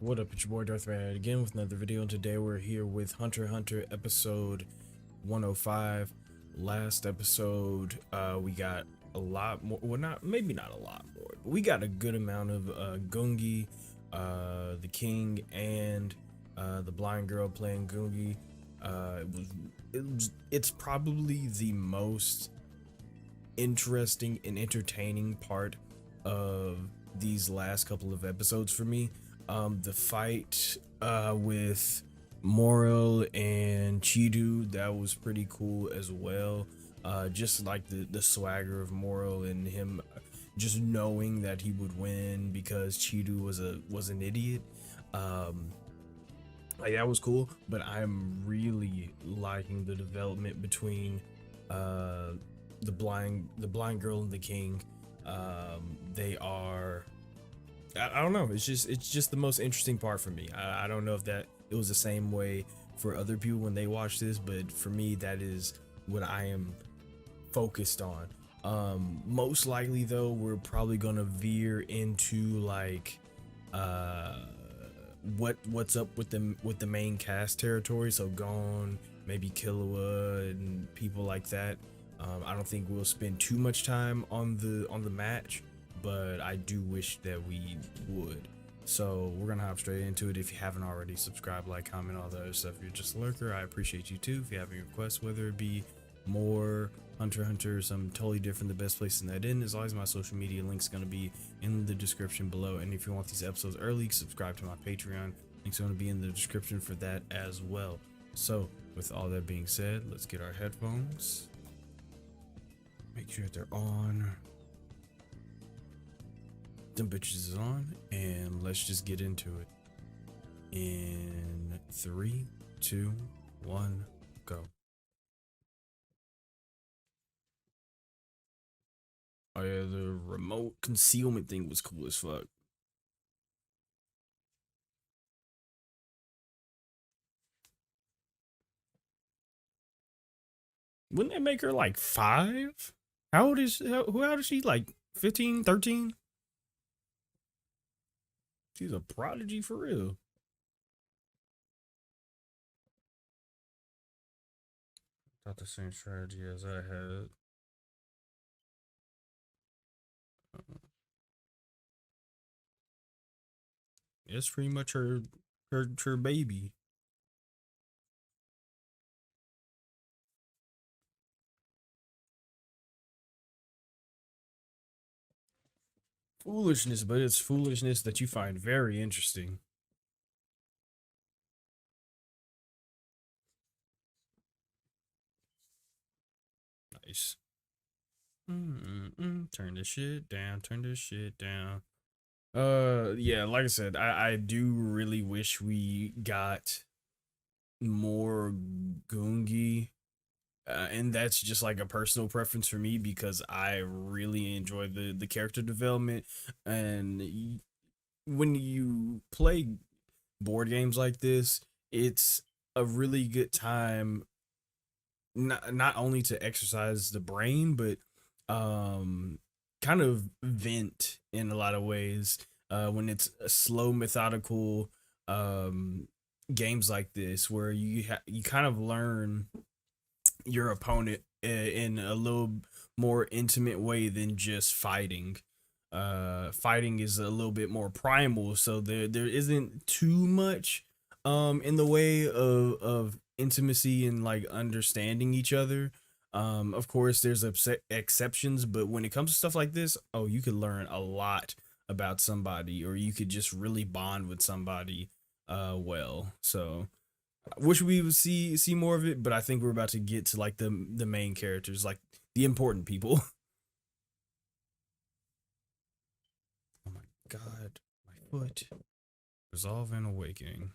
What up, it's your boy Dvrth again with another video, and today we're here with Hunter x Hunter episode 105. Last episode, we got a lot more, well maybe not a lot more, but we got a good amount of Gungi, the king, and the blind girl playing Gungi. It's probably the most interesting and entertaining part of these last couple of episodes for me. The fight with Morel and Chidu, that was pretty cool as well. Just like the swagger of Morel and him just knowing that he would win because Chidu was an idiot. Like that was cool, but I'm really liking the development between the blind girl and the king. They are, I don't know, it's just the most interesting part for me. I don't know if that it was the same way for other people when they watch this, but for me that is what I am focused on. Most likely though, we're probably gonna veer into like what's up with the main cast territory, so Gon, maybe Killua and people like that. I don't think we'll spend too much time on the match, but I do wish that we would. So we're gonna hop straight into it. If you haven't already, subscribe, like, comment, all the other stuff. If you're just a lurker, I appreciate you too. If you have any requests, whether it be more Hunter x Hunter or something totally different, the best place in that in is always my social media links gonna be in the description below. And if you want these episodes early, subscribe to my Patreon. Links gonna be in the description for that as well. So with all that being said, let's get our headphones. Make sure that they're on. Them bitches is on, and let's just get into it. In 3, 2, 1, go. Oh yeah, the remote concealment thing was cool as fuck. Wouldn't that make her like 5? How old is she? Like 15, 13? She's a prodigy for real. Not the same strategy as I had. It's pretty much her baby. Foolishness, but it's foolishness that you find very interesting. Nice. Turn this shit down. Turn this shit down. Yeah, like I said, I do really wish we got more Goongi. And that's just like a personal preference for me because I really enjoy the character development. And when you play board games like this, it's a really good time not only to exercise the brain, but kind of vent in a lot of ways. When it's a slow, methodical games like this, where you kind of learn your opponent in a little more intimate way than just fighting. Fighting is a little bit more primal, so there isn't too much in the way of intimacy and like understanding each other. Of course there's exceptions, but when it comes to stuff like this, oh, you could learn a lot about somebody, or you could just really bond with somebody well. So I wish we would see more of it, but I think we're about to get to like the main characters, like the important people. Oh my god, my foot. Resolve and awakening.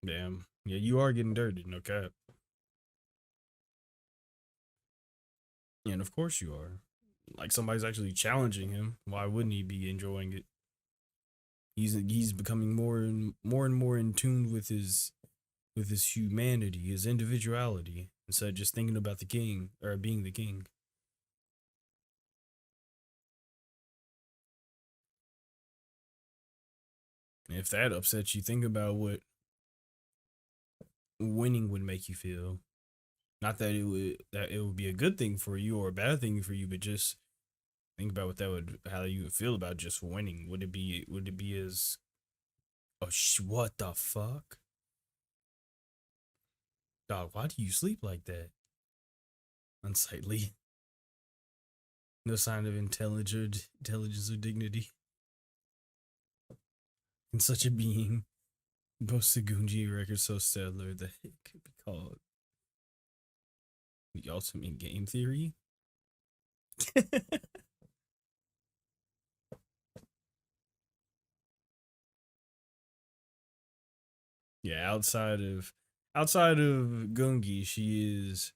Damn. Yeah, you are getting dirty, no cap. And of course you are. Like somebody's actually challenging him. Why wouldn't he be enjoying it? He's becoming more in tune with his humanity, his individuality, instead of just thinking about the king or being the king. If that upsets you, think about what winning would make you feel. Not that it would be a good thing for you or a bad thing for you, but just think about what that would how you would feel about just winning. Would it be as what the fuck? Dog, why do you sleep like that? Unsightly. No sign of intelligence or dignity in such a being. Both Sagunji record so stellar that it could be called the ultimate game theory. Yeah, outside of Gungi, she is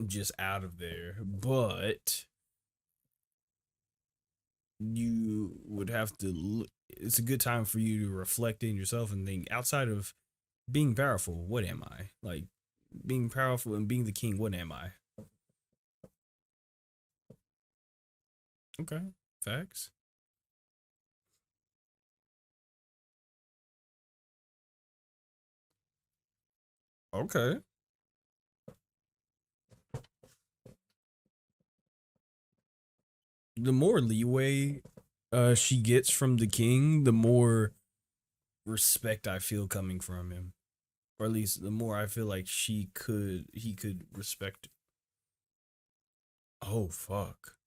just out of there. But you would have to. It's a good time for you to reflect in yourself and think outside of being powerful. What am I like? Being powerful and being the king. What am I? Okay, facts. Okay. The more leeway she gets from the king, the more respect I feel coming from him. Or at least the more I feel like he could respect. Oh fuck.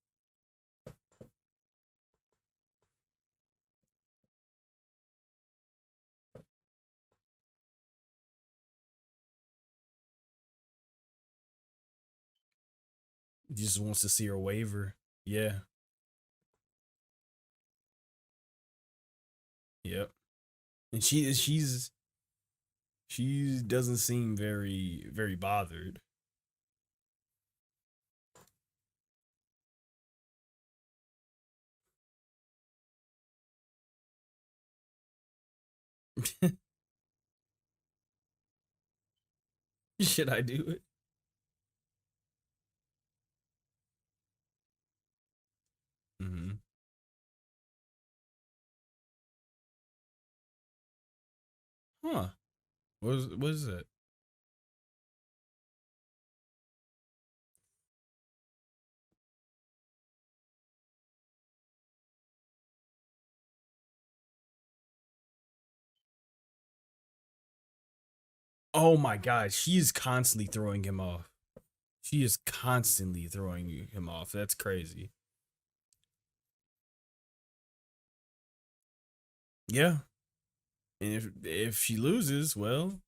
He just wants to see her waver. Yeah. Yep. And she doesn't seem very bothered. Should I do it? Mm-hmm. Huh. What is that? Oh my god, she is constantly throwing him off. She is constantly throwing him off. That's crazy. Yeah. And if she loses, well,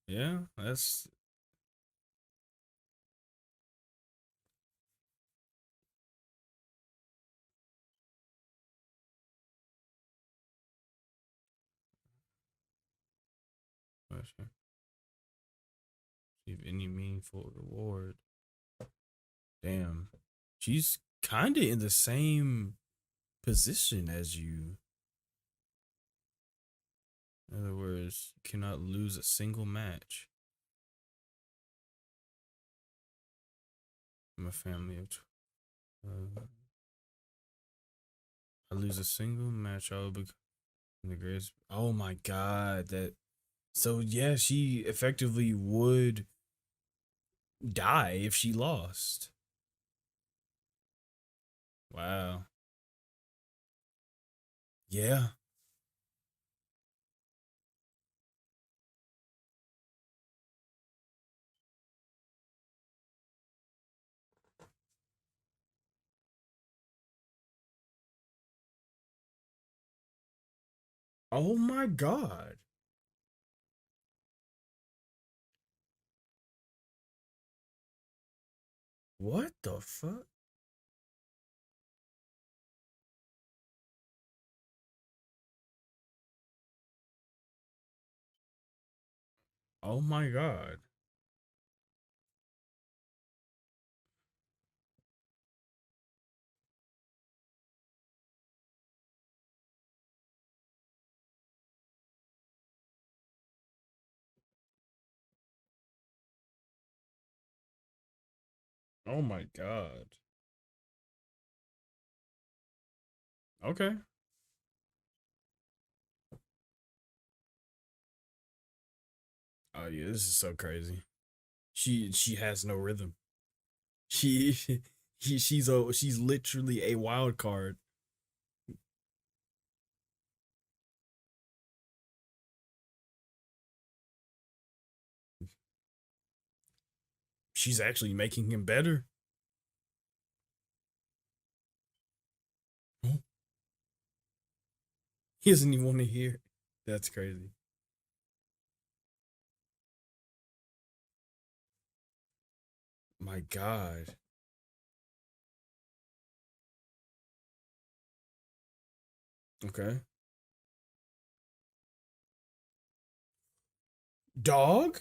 yeah, that's receive any meaningful reward. Damn. She's kinda in the same position as you. In other words, you cannot lose a single match. I'm a family of I lose a single match, I will become the greatest. Oh my god, that so yeah, she effectively would die if she lost. Wow. Yeah. Oh my god. What the fuck? Oh my god. Oh my god. Okay. Oh yeah, this is so crazy. She has no rhythm. She she's literally a wild card. She's actually making him better. He doesn't even want to hear. That's crazy. My God. Okay. Dog?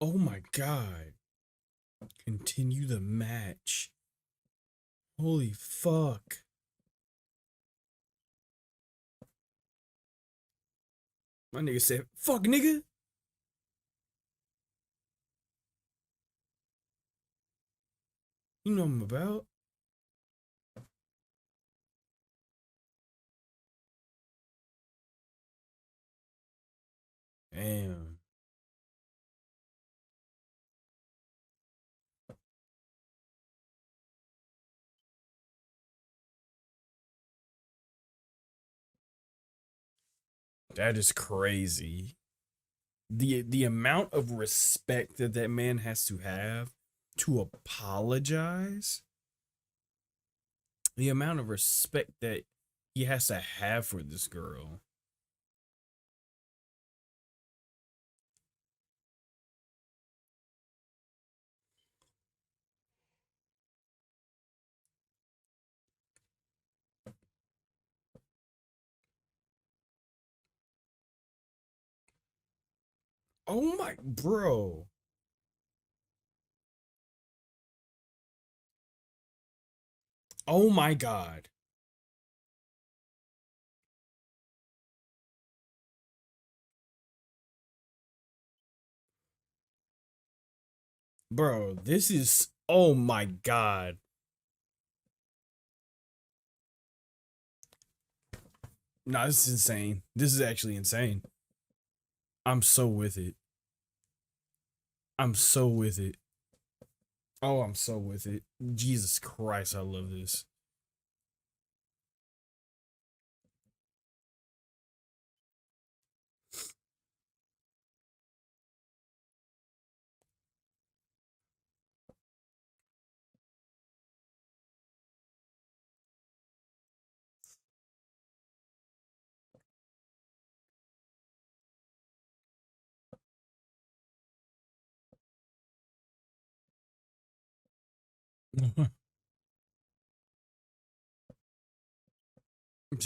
Oh my God. Continue the match. Holy fuck. My nigga said, fuck nigga. You know what I'm about. Damn. That is crazy. The amount of respect that that man has to have to apologize, the amount of respect that he has to have for this girl. Oh my bro. Oh my god. Bro, this is oh my god. No, this is insane. This is actually insane. I'm so with it. I'm so with it. Oh, I'm so with it. Jesus Christ, I love this.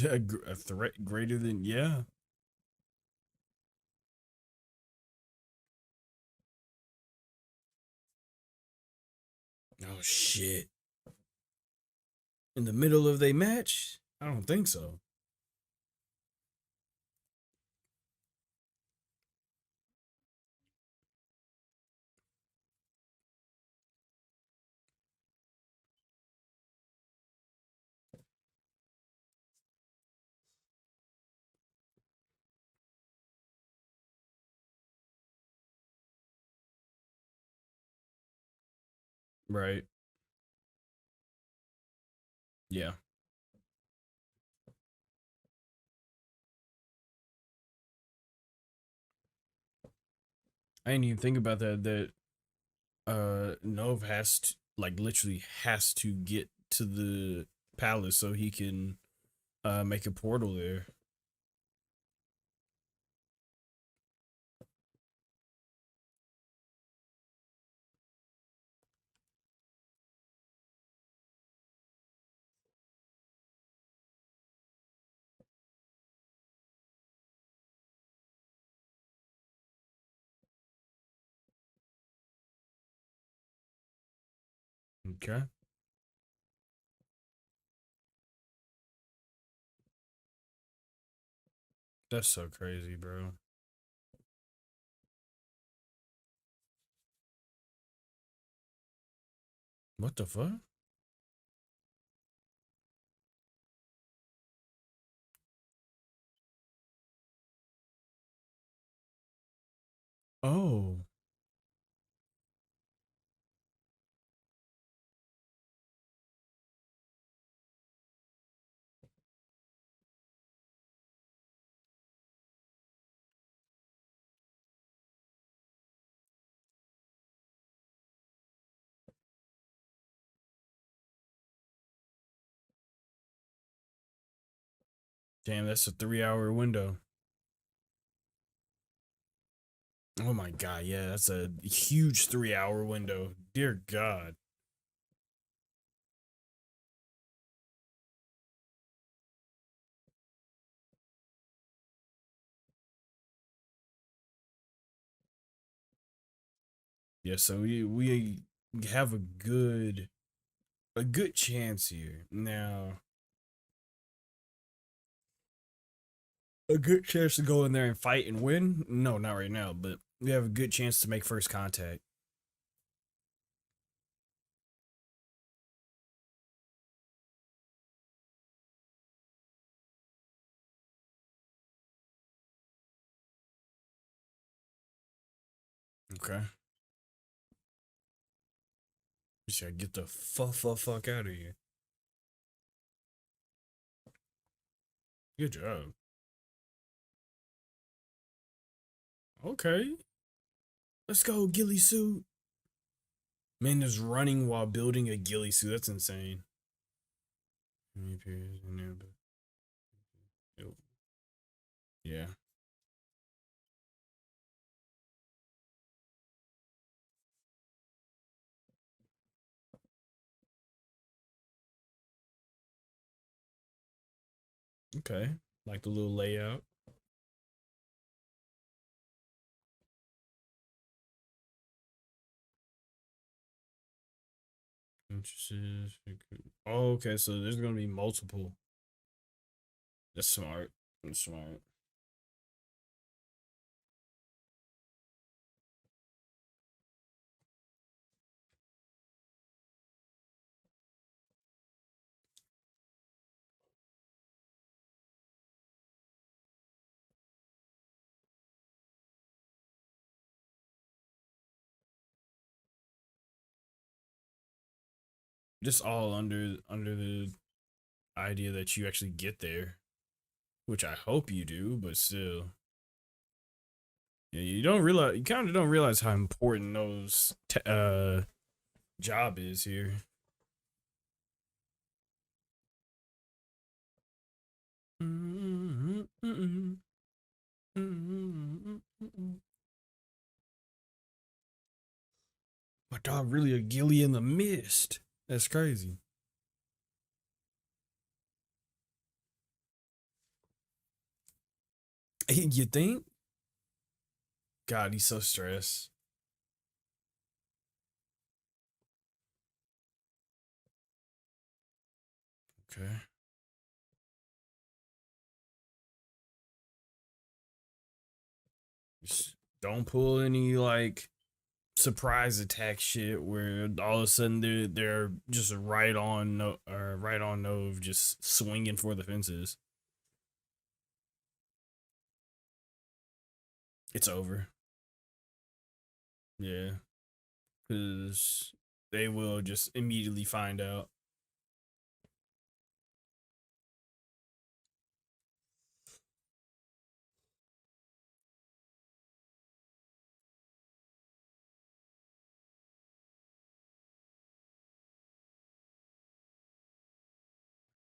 A threat greater than yeah. Oh shit. In the middle of their match? I don't think so. Right. Yeah. I didn't even think about that. That Nov has to like literally has to get to the palace so he can make a portal there. Okay. That's so crazy, bro. What the fuck? Oh, damn, that's a 3 hour window. Oh my god, yeah, that's a huge 3 hour window. Dear God. Yeah, so we have a good chance here. Now, a good chance to go in there and fight and win? No, not right now, but we have a good chance to make first contact. Okay. Just gotta get the fuck out of here. Good job. Okay. Let's go, ghillie suit. Man is running while building a ghillie suit. That's insane. Yeah. Okay. Like the little layout. Interested. Oh, okay. So there's gonna be multiple. That's smart. That's smart. Just all under the idea that you actually get there, which I hope you do, but still. Yeah, you kind of don't realize how important those job is here. My dog really a ghillie in the mist. That's crazy. You think? God, he's so stressed. Okay. Just don't pull any like surprise attack shit where all of a sudden they're just right on no or right on Nove just swinging for the fences. It's over. Yeah, because they will just immediately find out.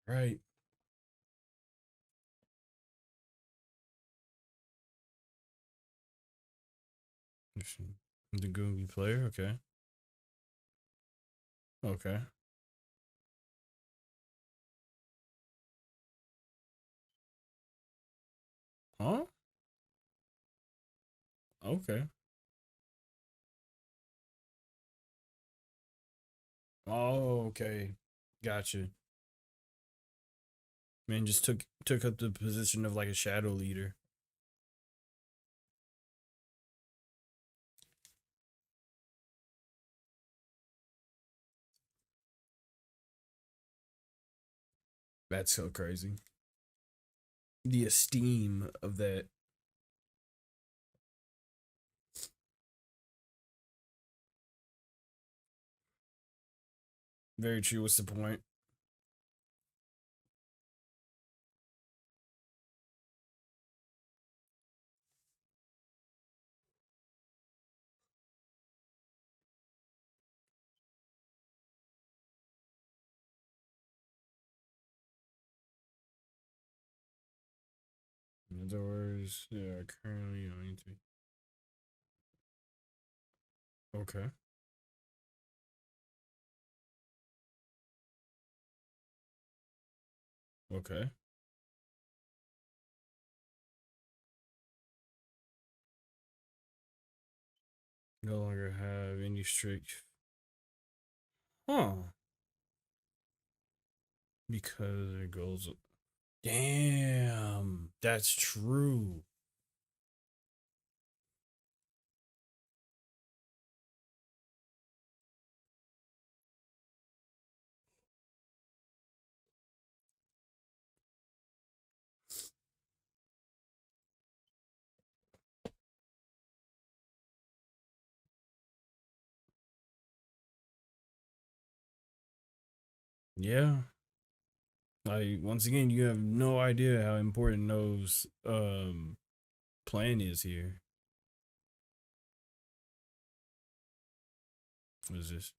Right. The Googie player. Okay. Okay. Huh? Okay. Oh, okay. Gotcha. Man just took up the position of like a shadow leader. That's so crazy. The esteem of that. Very true. What's the point? In other words, yeah, currently only three. Okay. Okay. No longer have any strict. Huh. Because it goes. Damn. That's true. Yeah. Like once again, you have no idea how important those plan is here. What is this?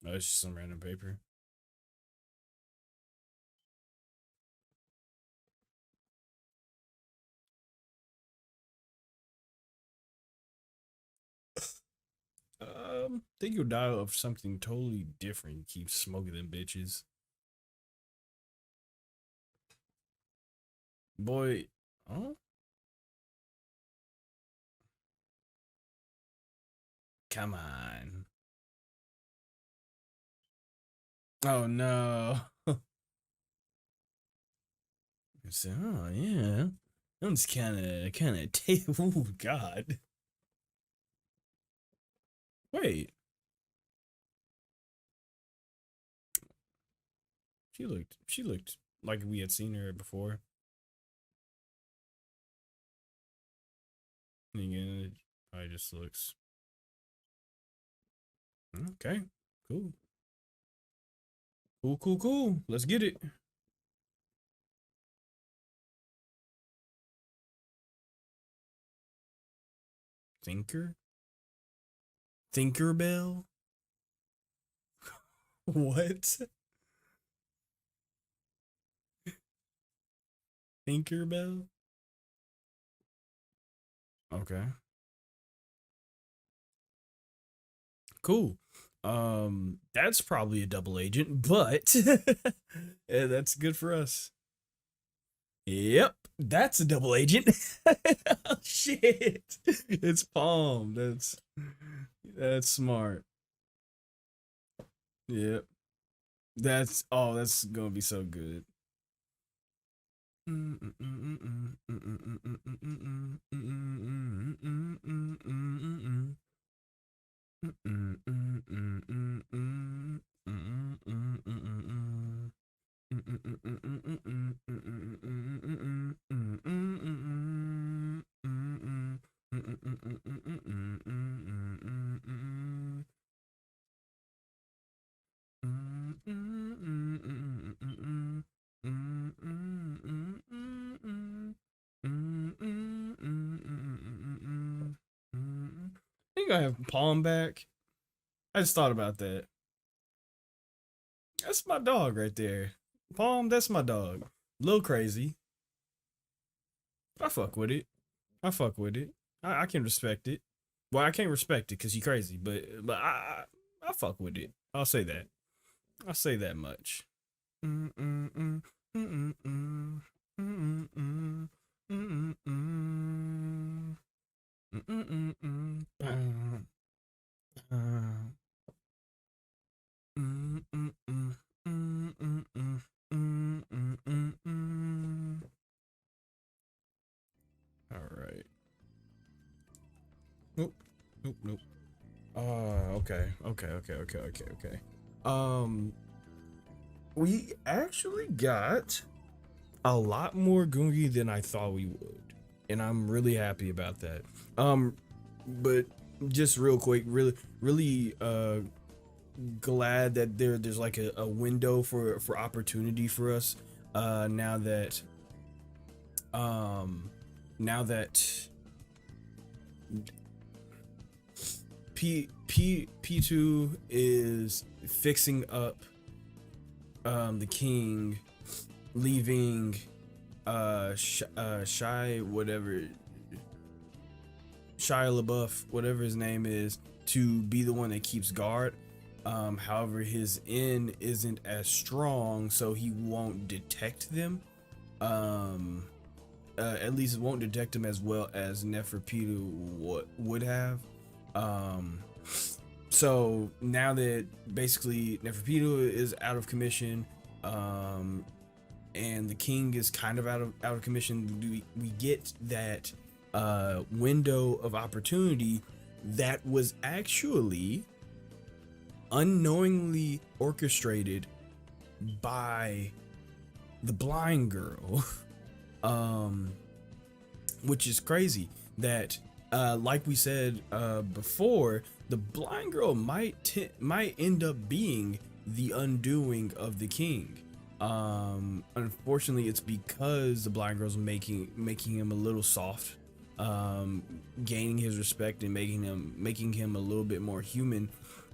Oh, it's just some random paper. Think you'll die of something totally different. Keep smoking them bitches. Boy, oh, come on. Oh no. I said, oh yeah. That one's kinda oh god. Wait, she looked like we had seen her before. And again, it probably just looks okay. Cool. Cool, cool, cool. Let's get it. Thinker? Thinkerbell? What? Thinkerbell? Okay. Cool. That's probably a double agent, but yeah, that's good for us. Yep, that's a double agent. Oh, shit. It's Palm. That's smart. Yep. That's gonna be so good. I think I have Palm back. I just thought about that. That's my dog right there. Palm, that's my dog. A little crazy. I fuck with it. I fuck with it. I can respect it. Well, I can't respect it because he crazy, but I fuck with it. I'll say that. I'll say that much. Mm-mm-mm, mm-mm-mm, mm-mm-mm, mm-mm-mm, mm-mm-mm, Okay. Um, we actually got a lot more Gungi than I thought we would, and I'm really happy about that. Um, but just real quick, really glad that there's like a window for opportunity for us. Now that um now that P2 is fixing up the king, leaving Shy whatever Shia LaBeouf, whatever his name is, to be the one that keeps guard. However, his N isn't as strong, so he won't detect them. Um, at least it won't detect them as well as Neferpitu would have. Um, so now that basically Neferpitu is out of commission, and the king is kind of out of commission, we get that window of opportunity that was actually unknowingly orchestrated by the blind girl. Which is crazy that like we said before, the blind girl might end up being the undoing of the king. Unfortunately, it's because the blind girl's making him a little soft, gaining his respect and making him a little bit more human.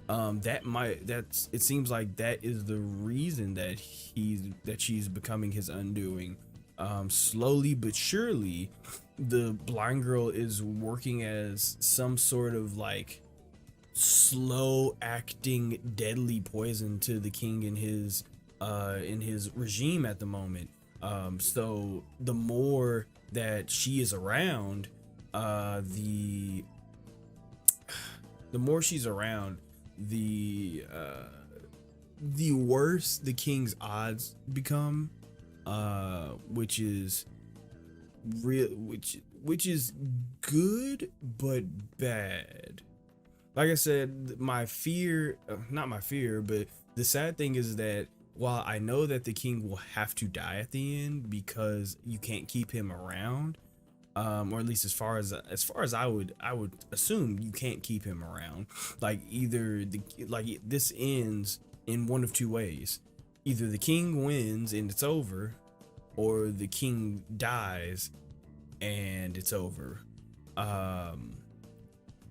It seems like that is the reason that she's becoming his undoing. Slowly but surely, the blind girl is working as some sort of like slow acting deadly poison to the king in his regime at the moment. So the more that she is around, the more she's around, the worse the king's odds become, which is real, which is good but bad. Like I said, my fear, not my fear, but the sad thing is that while I know that the king will have to die at the end because you can't keep him around, or at least as far as I would assume you can't keep him around. Like either this ends in one of two ways: either the king wins and it's over, or the king dies and it's over.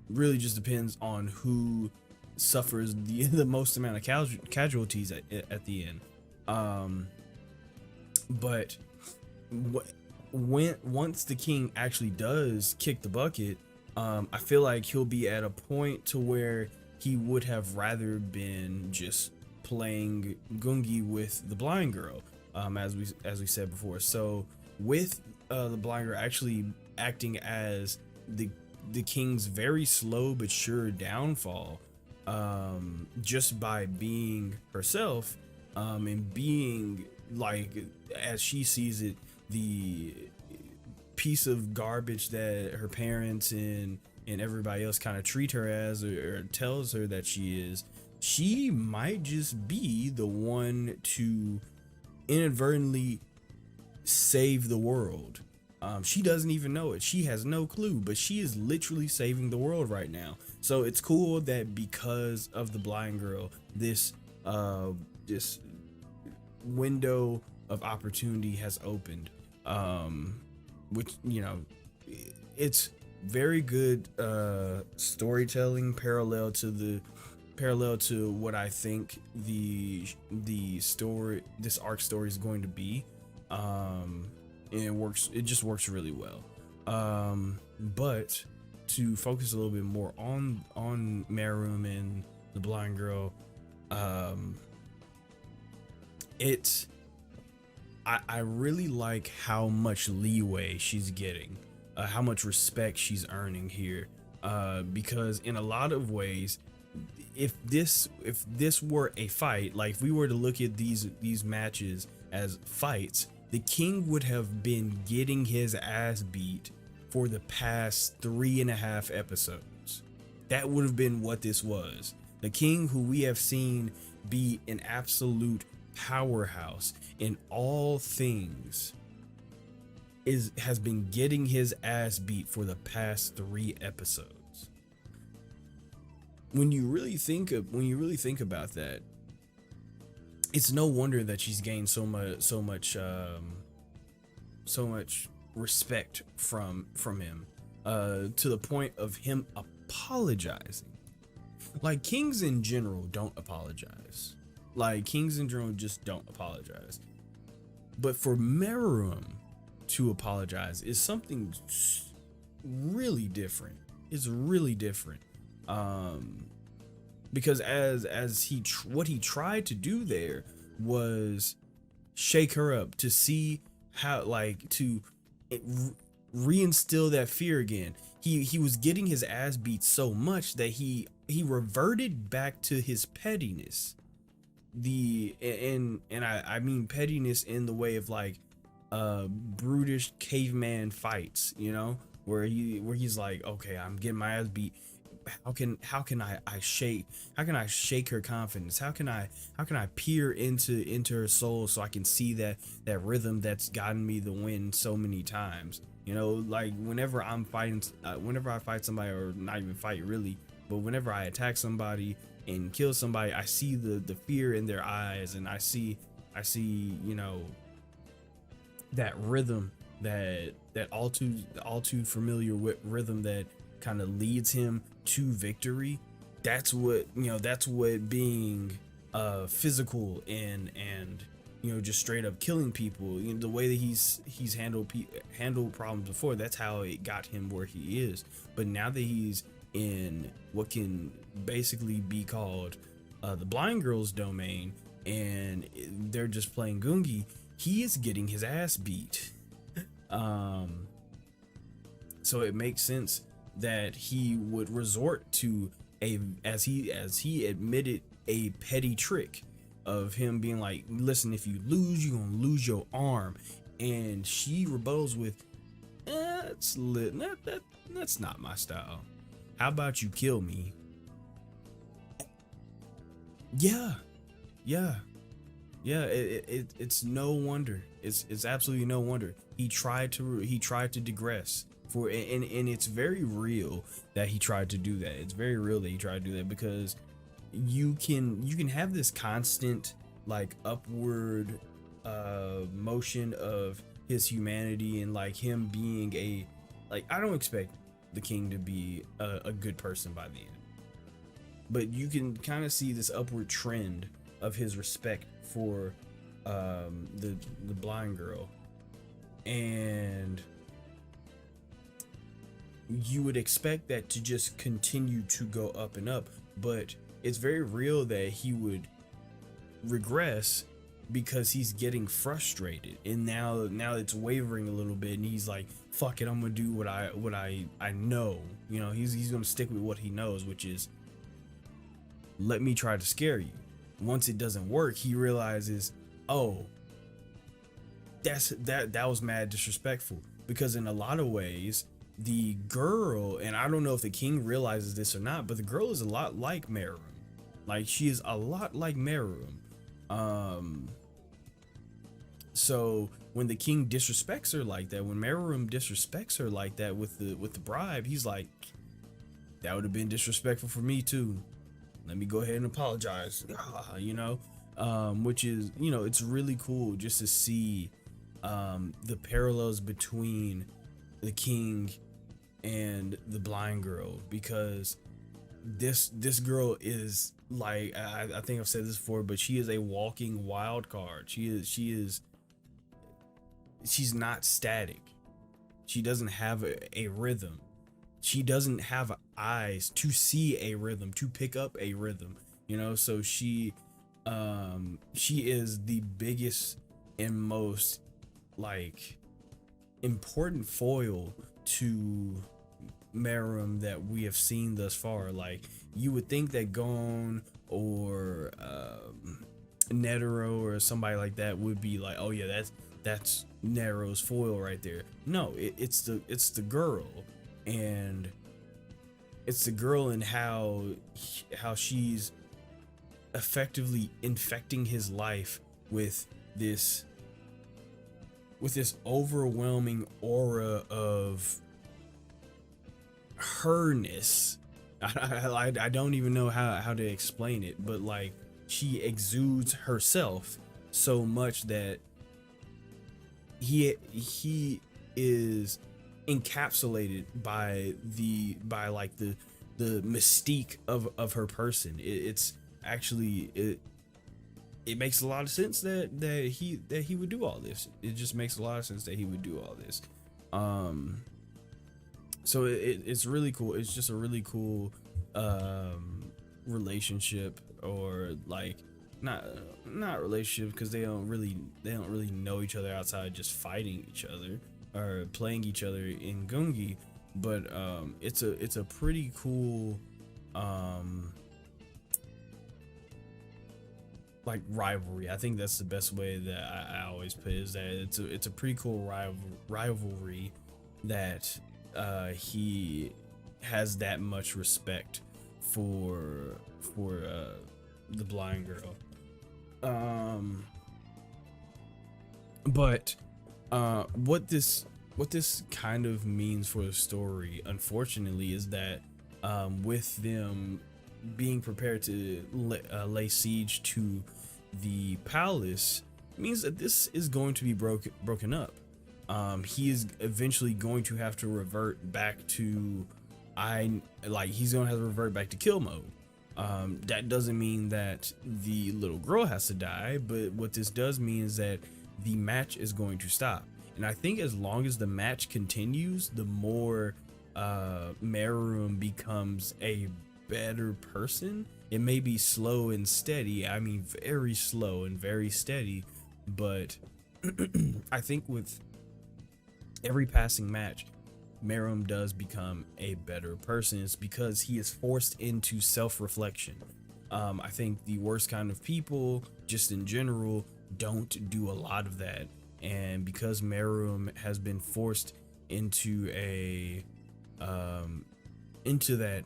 Really just depends on who suffers the most amount of casualties at the end. But once the king actually does kick the bucket, I feel like he'll be at a point to where he would have rather been just playing Gungi with the blind girl, as we said before. So with the blind girl actually acting as the king's very slow but sure downfall, just by being herself, and being, like, as she sees it, the piece of garbage that her parents and everybody else kind of treat her as, or tells her that she might just be the one to inadvertently save the world. She doesn't even know it. She has no clue, but she is literally saving the world right now. So it's cool that because of the blind girl, this window of opportunity has opened, which, you know, it's very good storytelling, parallel to what I think this arc story is going to be. And it just works really well. But to focus a little bit more on Merum and the blind girl, I really like how much leeway she's getting, how much respect she's earning here, because in a lot of ways, if this were a fight, like if we were to look at these matches as fights, the king would have been getting his ass beat for the past 3.5 episodes. That would have been what this was. The king who we have seen be an absolute powerhouse in all things has been getting his ass beat for the past 3 episodes. When you really think about that, it's no wonder that she's gained so much respect from him, to the point of him apologizing. Like, kings in general don't apologize. Like, kings in general just don't apologize. But for Meruem to apologize is something really different. It's really different. Because what he tried to do there was shake her up, to see how, like, to reinstill that fear again. He was getting his ass beat so much that he reverted back to his pettiness. I mean pettiness in the way of like brutish caveman fights, you know, where he's like, okay, I'm getting my ass beat. How can I shake her confidence? How can I peer into her soul so I can see that rhythm that's gotten me the win so many times? You know, like whenever I fight somebody, or not even fight really, but whenever I attack somebody and kill somebody, I see the fear in their eyes, and I see, you know, that rhythm, that all too familiar with rhythm that kind of leads him to victory. That's what being physical and you know, just straight up killing people, you know, the way that he's handled problems before, that's how it got him where he is. But now that he's in what can basically be called the blind girl's domain, and they're just playing Gungi, he is getting his ass beat. So it makes sense that he would resort to as he admitted, a petty trick of him being like, listen, if you lose, you're gonna lose your arm. And she rebels with, that's not my style. How about you kill me? Yeah. It's no wonder. It's absolutely no wonder. He tried to digress and it's very real that he tried to do that. It's very real that he tried to do that, because you can have this constant like upward motion of his humanity, and like him being I don't expect the king to be a good person by the end, but you can kind of see this upward trend of his respect for the blind girl, and you would expect that to just continue to go up and up. But it's very real that he would regress because he's getting frustrated, and now it's wavering a little bit, and he's like, fuck it, I'm gonna do what I know. You know, he's gonna stick with what he knows, which is, let me try to scare you. Once it doesn't work, he realizes, oh, that was mad disrespectful, because in a lot of ways the girl, and I don't know if the king realizes this or not, but the girl is a lot like Meruem. Like, she is a lot like Meruem. So when the king disrespects her like that, when Meruem disrespects her like that with the bribe, he's like, that would have been disrespectful for me too. Let me go ahead and apologize. You know, which is, you know, it's really cool just to see the parallels between the king and the blind girl, because this girl is like, I think I've said this before, but she is a walking wild card. She's not static. She doesn't have a rhythm. She doesn't have eyes to see a rhythm, to pick up a rhythm, you know. So she is the biggest and most like important foil to Meruem that we have seen thus far. Like, you would think that Gon or Netero or somebody like that would be like, oh yeah, that's Nero's foil right there. No, it's the girl, and it's the girl and how she's effectively infecting his life with this overwhelming aura of herness. I don't even know how to explain it, but like she exudes herself so much that he is encapsulated by like the mystique of her person. It's actually it makes a lot of sense that he would do all this. It just makes a lot of sense that he would do all this. So it's really cool. It's just a really cool relationship, or like not relationship, because they don't really know each other outside of just fighting each other or playing each other in Gungi. But it's a pretty cool like rivalry. I think that's the best way that I always put it, is that it's a pretty cool rivalry that he has that much respect for the blind girl. But what this kind of means for the story, unfortunately, is that with them being prepared to lay siege to the palace, means that this is going to be broken up. He is eventually going to have to revert back to he's gonna have to revert back to kill mode. That doesn't mean that the little girl has to die, but what this does mean is that the match is going to stop. And I think as long as the match continues, the more Meruem becomes a better person. It may be slow and steady. I mean, very slow and very steady, but I think with every passing match, Meruem does become a better person. It's because he is forced into self-reflection. I think the worst kind of people, just in general, don't do a lot of that. And because Meruem has been forced into that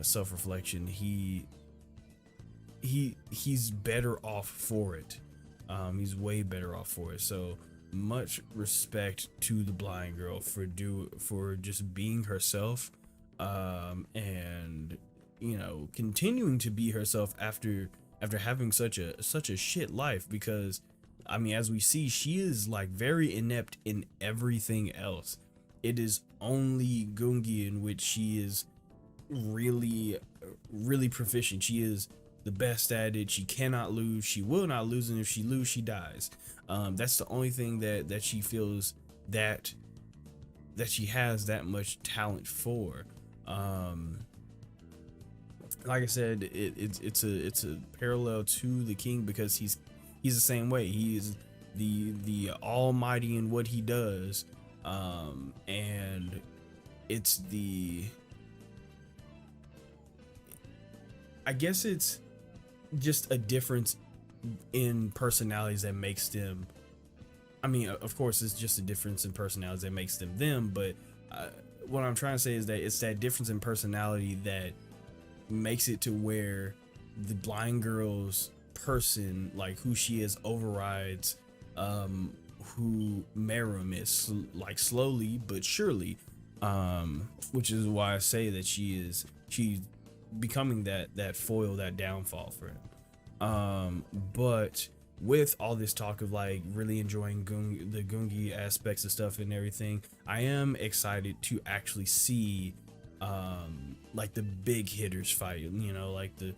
self-reflection, he's better off for it. He's way better off for it. So much respect to the blind girl for just being herself, and continuing to be herself after having such a shit life. Because I mean, as we see, she is like very inept in everything else. It is only Gungi in which she is really proficient. She is the best at it. She cannot lose. She will not lose, and if she loses, she dies. That's the only thing that she feels that she has that much talent for. Like I said, it's a parallel to the king, because he's the same way. He is the almighty in what he does, and it's I guess it's just a difference in personalities that makes them, I mean, of course it's just a difference in personalities that makes them them, but what I'm trying to say is that it's that difference in personality that makes it to where the blind girl's person, like who she is, overrides who Meruem is, like slowly but surely, which is why I say that she's becoming that foil, that downfall for him. But with all this talk of like really enjoying the Gungi aspects of stuff and everything, I am excited to actually see like the big hitters fight, like the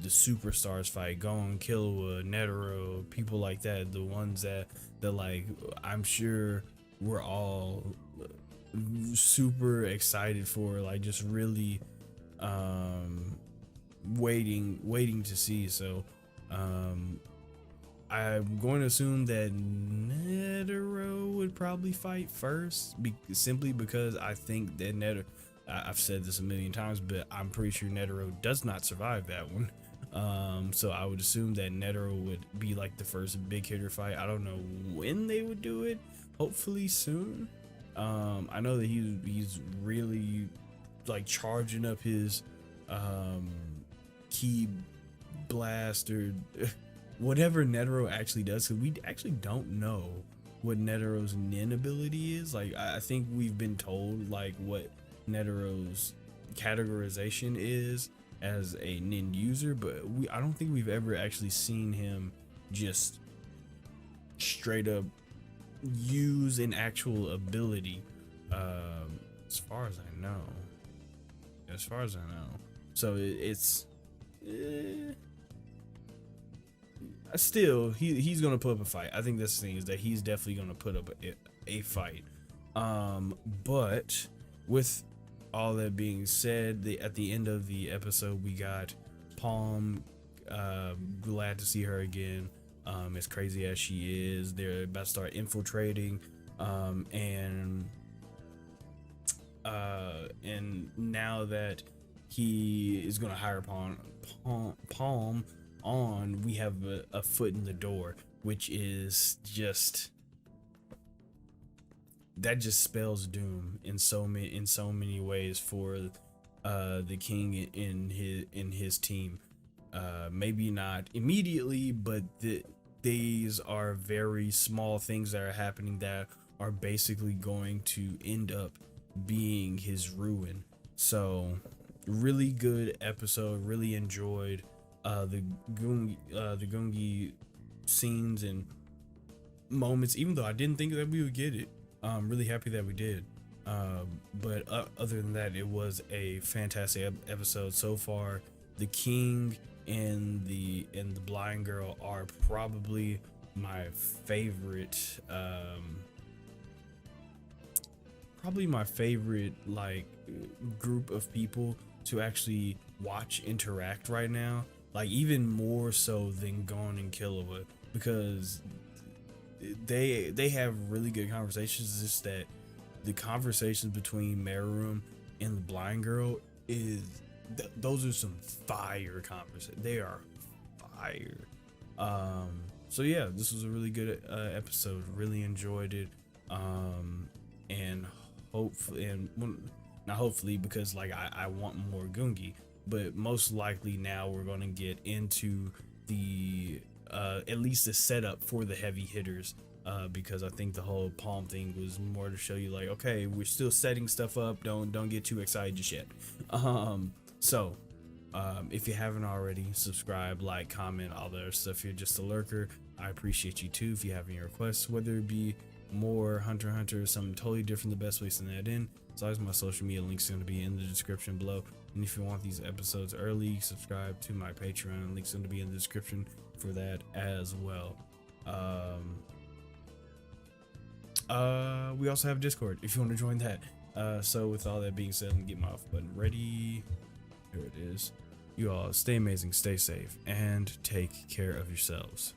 superstars fight, Gon, Killua, Netero, people like that, the ones that like I'm sure we're all super excited for, like just really waiting to see. So I'm going to assume that Netero would probably fight first, simply because I think that Netero, I've said this a million times, but I'm pretty sure Netero does not survive that one. So I would assume that Netero would be like the first big hitter fight. I don't know when they would do it. Hopefully soon. I know that he's really like charging up his key blast or whatever Netero actually does, because we actually don't know what Netero's nin ability is. Like I think we've been told like what Netero's categorization is as a nin user, but I don't think we've ever actually seen him just straight up use an actual ability, as far as I know. So it's still he's gonna put up a fight. I think that's the thing, is that he's definitely gonna put up a fight. But with all that being said, at the end of the episode we got Palm. Glad to see her again. As crazy as she is, they're about to start infiltrating, and now that he is going to hire Palm on, we have a foot in the door, which is just, that just spells doom in so many ways for the king in his team. Maybe not immediately, but these are very small things that are happening that are basically going to end up being his ruin. So really good episode, really enjoyed the Gungi scenes and moments, even though I didn't think that we would get it. I'm really happy that we did. But other than that, it was a fantastic episode so far. The king and the blind girl are probably my favorite, like group of people to actually watch interact right now, like even more so than Gon and Killua, because they have really good conversations. It's just that the conversations between Meruem and the blind girl is those are some fire conversations. They are fire. So yeah, this was a really good episode. Really enjoyed it. And hopefully, not hopefully, because like I want more Gungi, but most likely now we're going to get into the at least the setup for the heavy hitters, because I think the whole Palm thing was more to show you like, okay, we're still setting stuff up, don't get too excited just yet. So if you haven't already, subscribe, like, comment, all that stuff. If you're just a lurker, I appreciate you too. If you have any requests, whether it be more Hunter x Hunter or something totally different, the best way to send that in. So always, my social media links are going to be in the description below. And if you want these episodes early, subscribe to my Patreon. Links are going to be in the description for that as well. We also have Discord if you want to join that. So with all that being said, let me get my off button ready. Here it is. You all stay amazing, stay safe, and take care of yourselves.